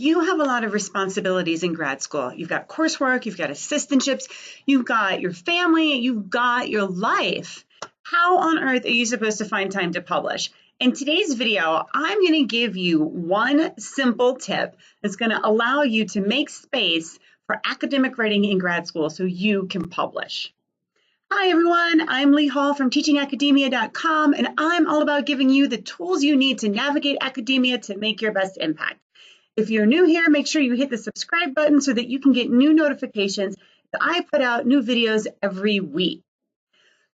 You have a lot of responsibilities in grad school. You've got coursework, you've got assistantships, you've got your family, you've got your life. How on earth are you supposed to find time to publish? In today's video, I'm going to give you one simple tip that's going to allow you to make space for academic writing in grad school so you can publish. Hi everyone, I'm Leigh Hall from teachingacademia.com, and I'm all about giving you the tools you need to navigate academia to make your best impact. If you're new here, make sure you hit the subscribe button so that you can get new notifications that I put out new videos every week.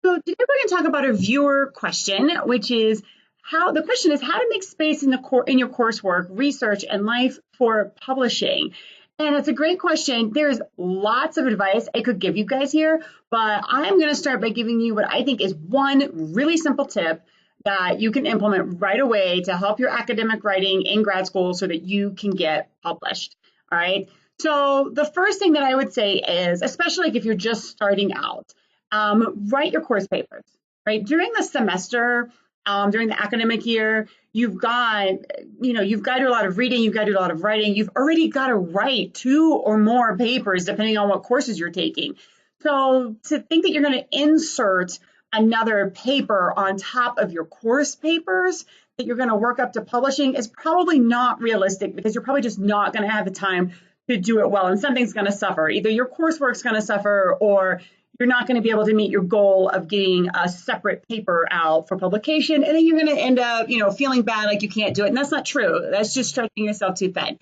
So today we're going to talk about a viewer question, which is how to make space in your coursework, research, and life for publishing. And it's a great question. There's lots of advice I could give you guys here, but I'm going to start by giving you what I think is one really simple tip that you can implement right away to help your academic writing in grad school so that you can get published. All right. So the first thing that I would say is, especially if you're just starting out, write your course papers, right? During the semester, during the academic year, you've got to do a lot of reading, you've got to do a lot of writing, you've already got to write 2 or more papers depending on what courses you're taking. So to think that you're going to insert another paper on top of your course papers that you're going to work up to publishing is probably not realistic, because you're probably just not going to have the time to do it well, and something's going to suffer. Either your coursework's going to suffer, or you're not going to be able to meet your goal of getting a separate paper out for publication, and then you're going to end up, feeling bad like you can't do it. And that's not true. That's just stretching yourself too thin.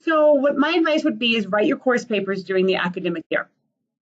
So what my advice would be is write your course papers during the academic year.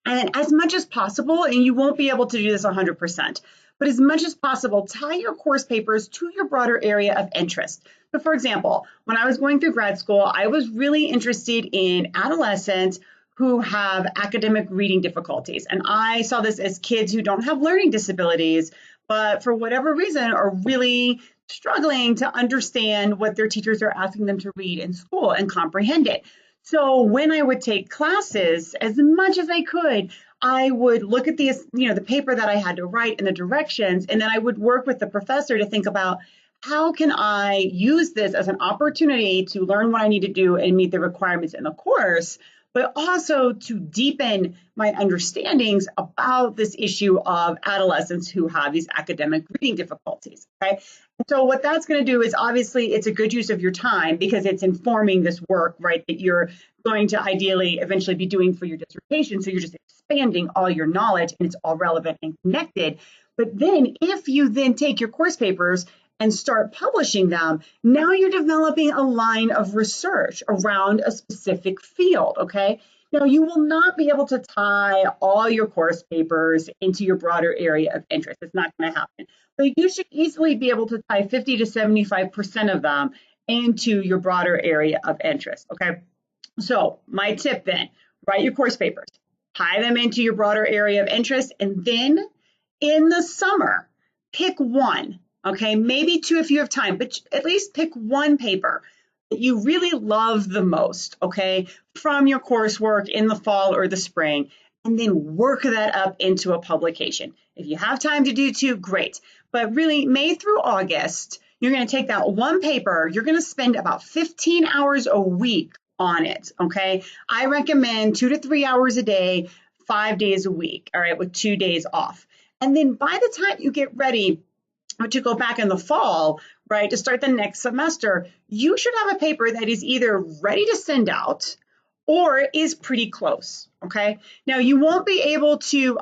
And as much as possible, and you won't be able to do this 100%, but as much as possible, tie your course papers to your broader area of interest. So for example, when I was going through grad school, I was really interested in adolescents who have academic reading difficulties. And I saw this as kids who don't have learning disabilities, but for whatever reason are really struggling to understand what their teachers are asking them to read in school and comprehend it. So when I would take classes, as much as I could, I would look at the paper that I had to write and the directions, and then I would work with the professor to think about, how can I use this as an opportunity to learn what I need to do and meet the requirements in the course, but also to deepen my understandings about this issue of adolescents who have these academic reading difficulties, okay? So what that's going to do is, obviously, it's a good use of your time because it's informing this work, right, that you're going to ideally eventually be doing for your dissertation. So you're just expanding all your knowledge, and it's all relevant and connected. But then if you then take your course papers and start publishing them, now you're developing a line of research around a specific field, okay? Now, you will not be able to tie all your course papers into your broader area of interest. It's not going to happen. But you should easily be able to tie 50 to 75% of them into your broader area of interest, okay? So my tip then, write your course papers, tie them into your broader area of interest, and then in the summer, pick one. Okay, maybe 2 if you have time, but at least pick one paper that you really love the most, okay, from your coursework in the fall or the spring, and then work that up into a publication. If you have time to do 2, great. But really, May through August, you're going to take that one paper, you're going to spend about 15 hours a week on it, okay? I recommend 2 to 3 hours a day, 5 days a week, all right, with 2 days off. And then by the time you get ready to go back in the fall, right, to start the next semester, you should have a paper that is either ready to send out or is pretty close, okay? Now, you won't be able to,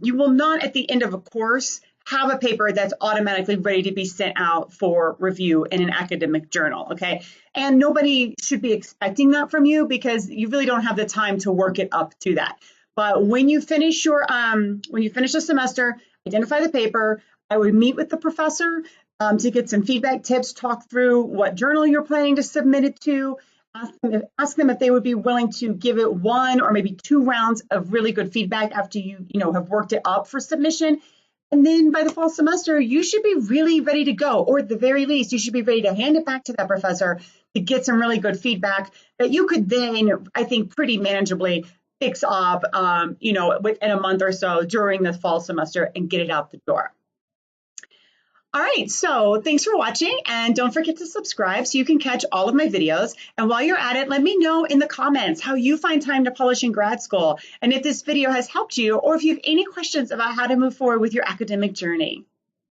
you will not at the end of a course have a paper that's automatically ready to be sent out for review in an academic journal, okay? And nobody should be expecting that from you, because you really don't have the time to work it up to that. But when you finish the semester, identify the paper. I would meet with the professor to get some feedback, tips, talk through what journal you're planning to submit it to, ask them if they would be willing to give it 1 or maybe 2 rounds of really good feedback after you have worked it up for submission. And then by the fall semester, you should be really ready to go, or at the very least, you should be ready to hand it back to that professor to get some really good feedback that you could then, I think, pretty manageably fix up, within a month or so during the fall semester and get it out the door. All right, so thanks for watching, and don't forget to subscribe so you can catch all of my videos. And while you're at it, let me know in the comments how you find time to publish in grad school, and if this video has helped you, or if you have any questions about how to move forward with your academic journey.